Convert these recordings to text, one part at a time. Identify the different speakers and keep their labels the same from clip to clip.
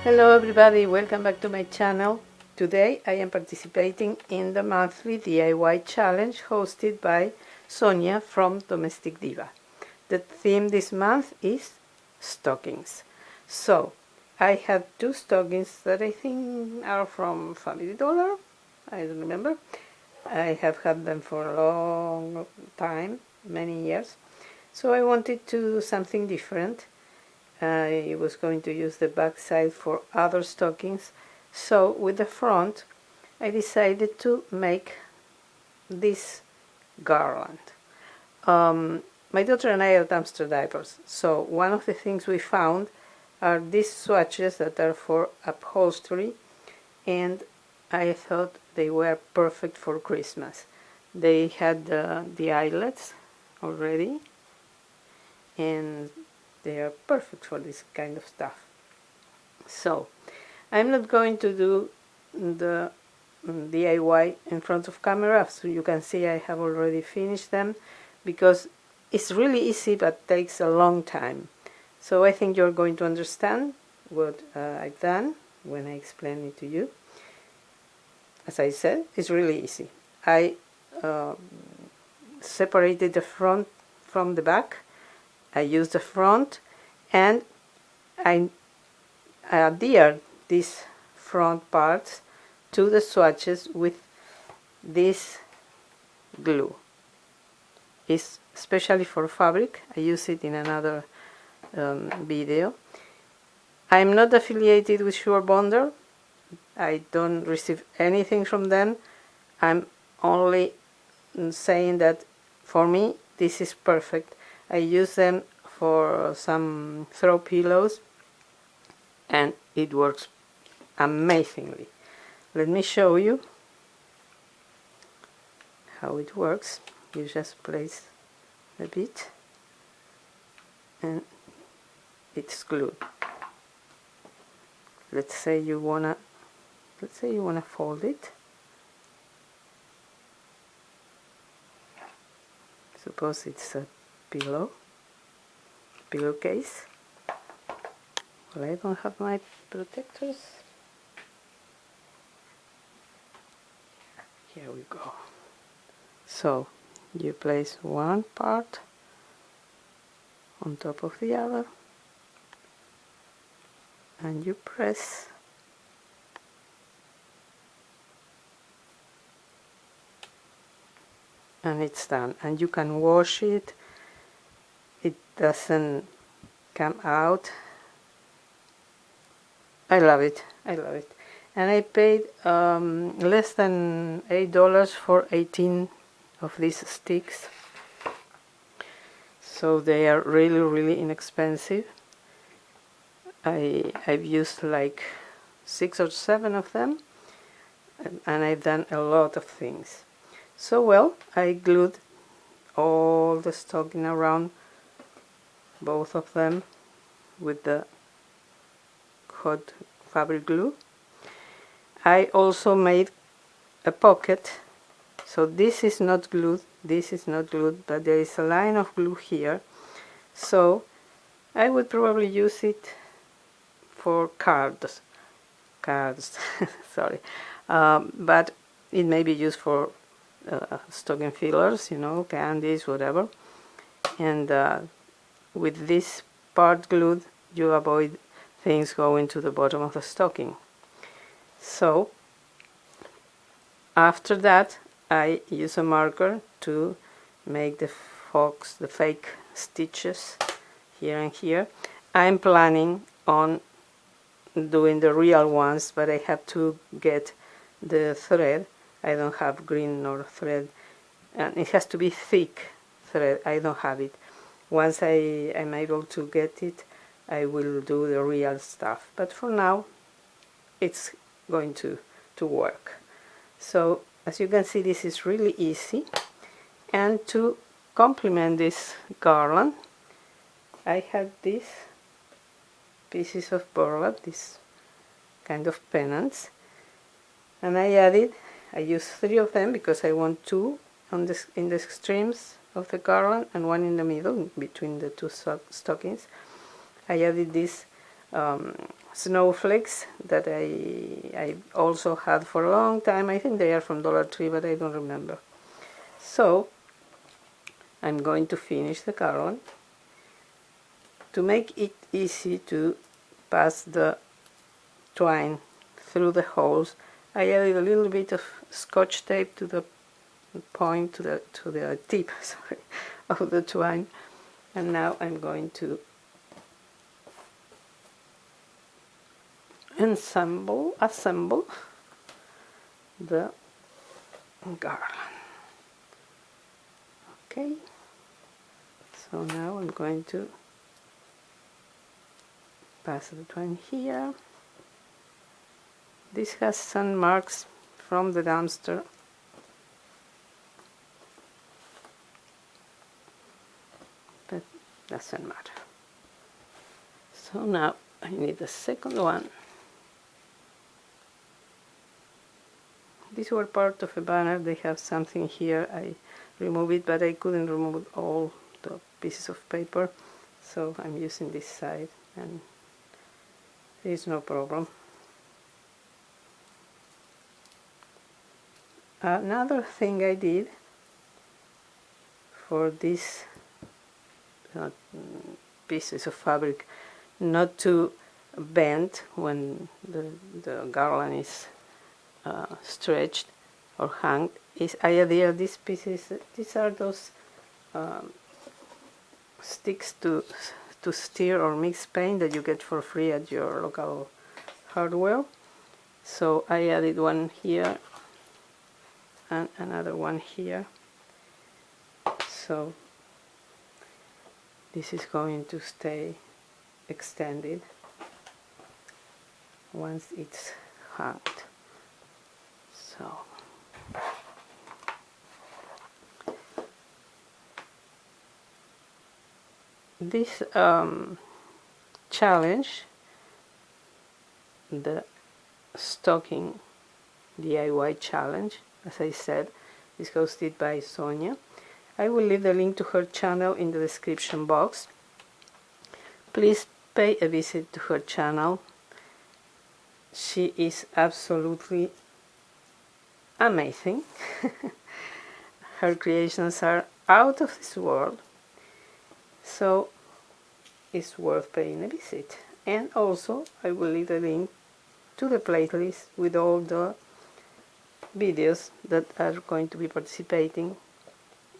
Speaker 1: Hello everybody, welcome back to my channel. Today I am participating in the monthly DIY challenge hosted by Sonja from Domestic Diva. The theme this month is stockings. So I have two stockings that I think are from Family Dollar. I don't remember. I have had them for a long time, many years. So I wanted to do something different. I was going to use the back side for other stockings, so with the front I decided to make this garland. My daughter and I are dumpster divers, so one of the things we found are these swatches that are for upholstery, and I thought they were perfect for Christmas. They had the eyelets already, and they are perfect for this kind of stuff. So I'm not going to do the DIY in front of camera, so you can see I have already finished them, because it's really easy but takes a long time. So I think you're going to understand what I've done when I explain it to you. As I said, it's really easy. I separated the front from the back. I used the front, and I adhered these front parts to the swatches with this glue. It's especially for fabric. I use it in another video. I'm not affiliated with Sure Bonder. I don't receive anything from them. I'm only saying that for me this is perfect. I use them for some throw pillows and it works amazingly. Let me show you how it works. You just place a bit and it's glued. Let's say you wanna fold it. Suppose it's a pillowcase. Well, I don't have my protectors. Here we go. So you place one part on top of the other and you press, and it's done. And you can wash it. It doesn't come out. I love it. I love it. And I paid less than $8 for 18 of these sticks. So they are really, really inexpensive. I've used like 6 or 7 of them, and I've done a lot of things. So well, I glued all the stocking around, both of them, with the hot fabric glue. I also made a pocket. So this is not glued, but there is a line of glue here. So I would probably use it for cards. Sorry, but it may be used for stocking fillers, you know, candies, whatever. And with this part glued, you avoid things going to the bottom of the stocking. So after that, I use a marker to make the fake stitches here and here. I'm planning on doing the real ones, but I have to get the thread. I don't have green nor thread, and it has to be thick thread. I don't have it. Once I am able to get it, I will do the real stuff, but for now it's going to work. So as you can see, this is really easy. And to complement this garland, I had these pieces of burlap, this kind of pennants, and I used 3 of them because I want 2 in the extremes of the garland and 1 in the middle between the 2 stockings. I added these snowflakes that I also had for a long time. I think they are from Dollar Tree, but I don't remember. So I'm going to finish the Garland. To make it easy to pass the twine through the holes, I added a little bit of Scotch tape to the point, to the tip, sorry, of the twine. And now I'm going to assemble the garland. Okay, so now I'm going to pass the twine here. This has some marks from the dumpster, but doesn't matter. So now I need the second one. These were part of a banner. They have something here. I removed it, but I couldn't remove all the pieces of paper, so I'm using this side, and there is no problem. Another thing I did for these pieces of fabric not to bend when the garland is stretched or hung is I adhere these pieces. These are those sticks to stir or mix paint that you get for free at your local hardware. So I added one here and another one here. So this is going to stay extended once it's hung. So this challenge, the Stocking DIY challenge, as I said, is hosted by Sonja. I will leave the link to her channel in the description box. Please pay a visit to her channel. She is absolutely amazing. Her creations are out of this world, so it's worth paying a visit. And also I will leave the link to the playlist with all the videos that are going to be participating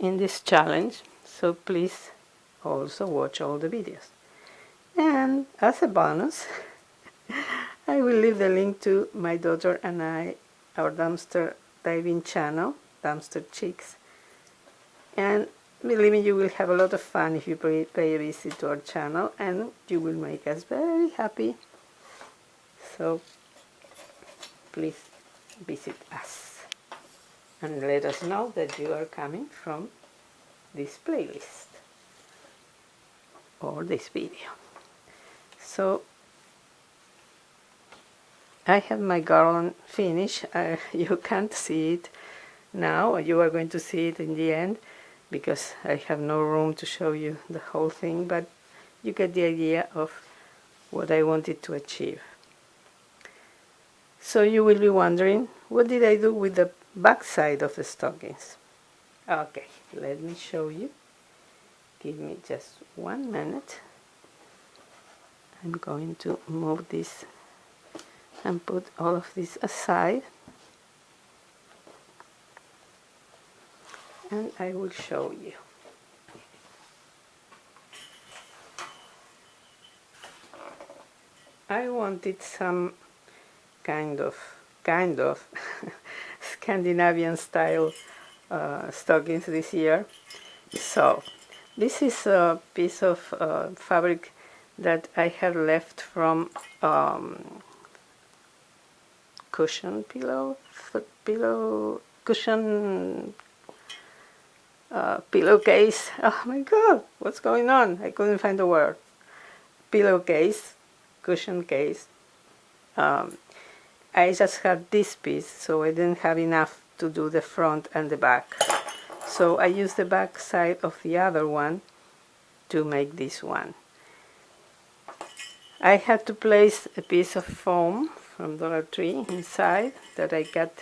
Speaker 1: in this challenge, so please also watch all the videos. And as a bonus, I will leave the link to my daughter and I, our dumpster diving channel, Dumpster Chicks. And believe me, you will have a lot of fun if you pay a visit to our channel, and you will make us very happy. So please visit us and let us know that you are coming from this playlist or this video. So I have my garland finished. You can't see it now. You are going to see it in the end because I have no room to show you the whole thing, but you get the idea of what I wanted to achieve. So you will be wondering, what did I do with the back side of the stockings? Okay, let me show you. Give me just 1 minute. I'm going to move this and put all of this aside, and I will show you. I wanted some kind of Scandinavian style stockings this year. So this is a piece of fabric that I have left from cushion pillowcase. Oh my god, what's going on? I couldn't find the word. Pillowcase, cushion case. I just had this piece, so I didn't have enough to do the front and the back. So I used the back side of the other one to make this one. I had to place a piece of foam from Dollar Tree inside that I got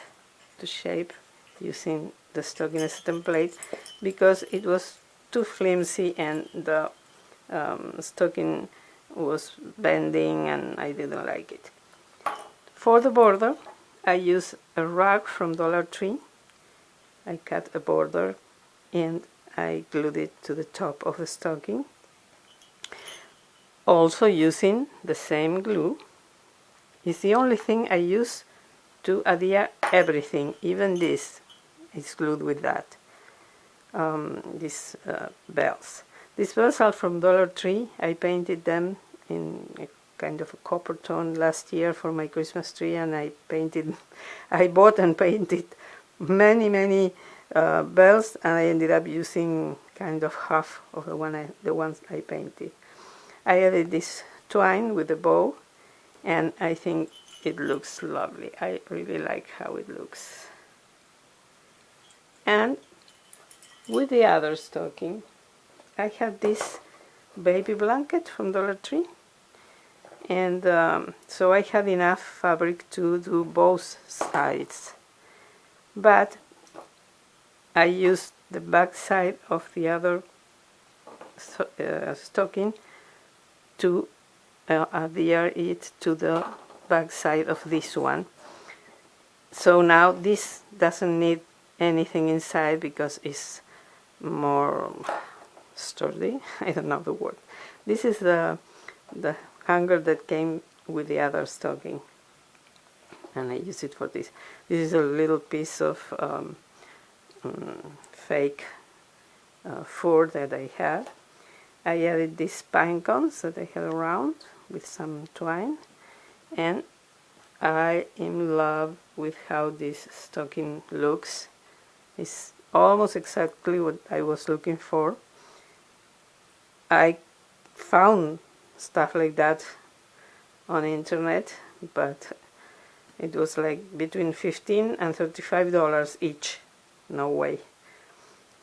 Speaker 1: to shape using the stocking as a template because it was too flimsy and the stocking was bending and I didn't like it. For the border, I used a rag from Dollar Tree. I cut a border and I glued it to the top of the stocking. Also using the same glue. It's the only thing I use to adhere everything, even this is glued with that. These bells. These bells are from Dollar Tree. I painted them in a kind of a copper tone last year for my Christmas tree, and I bought and painted many bells, and I ended up using kind of half of the ones I painted. I added this twine with the bow, and I think it looks lovely. I really like how it looks. And with the other stocking, I have this baby blanket from Dollar Tree, and so I had enough fabric to do both sides, but I used the back side of the other stocking to adhere it to the back side of this one. So now this doesn't need anything inside because it's more sturdy. I don't know the word. This is the hanger that came with the other stocking, and I use it for this. This is a little piece of fake fur that I had. I added these pine cones that I had around with some twine, and I am in love with how this stocking looks. It's almost exactly what I was looking for. I found stuff like that on the internet, but it was like between $15 and $35 each. No way.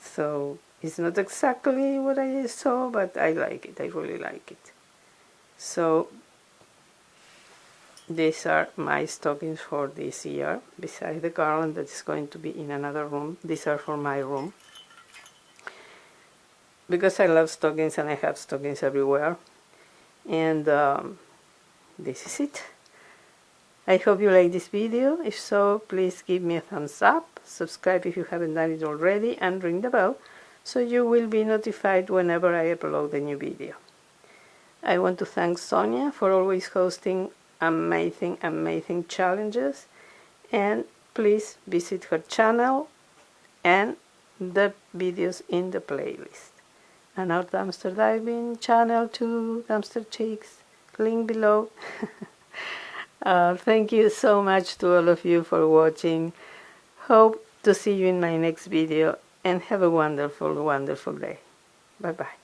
Speaker 1: So it's not exactly what I saw, but I like it. I really like it. So these are my stockings for this year. Besides the garland that is going to be in another room, these are for my room. Because I love stockings and I have stockings everywhere. And this is it. I hope you like this video. If so, please give me a thumbs up, subscribe if you haven't done it already, and ring the bell so you will be notified whenever I upload a new video. I want to thank Sonja for always hosting amazing challenges, and please visit her channel and the videos in the playlist. And our dumpster diving channel too, Dumpster Chicks, link below. Thank you so much to all of you for watching. Hope to see you in my next video, and have a wonderful day. Bye bye.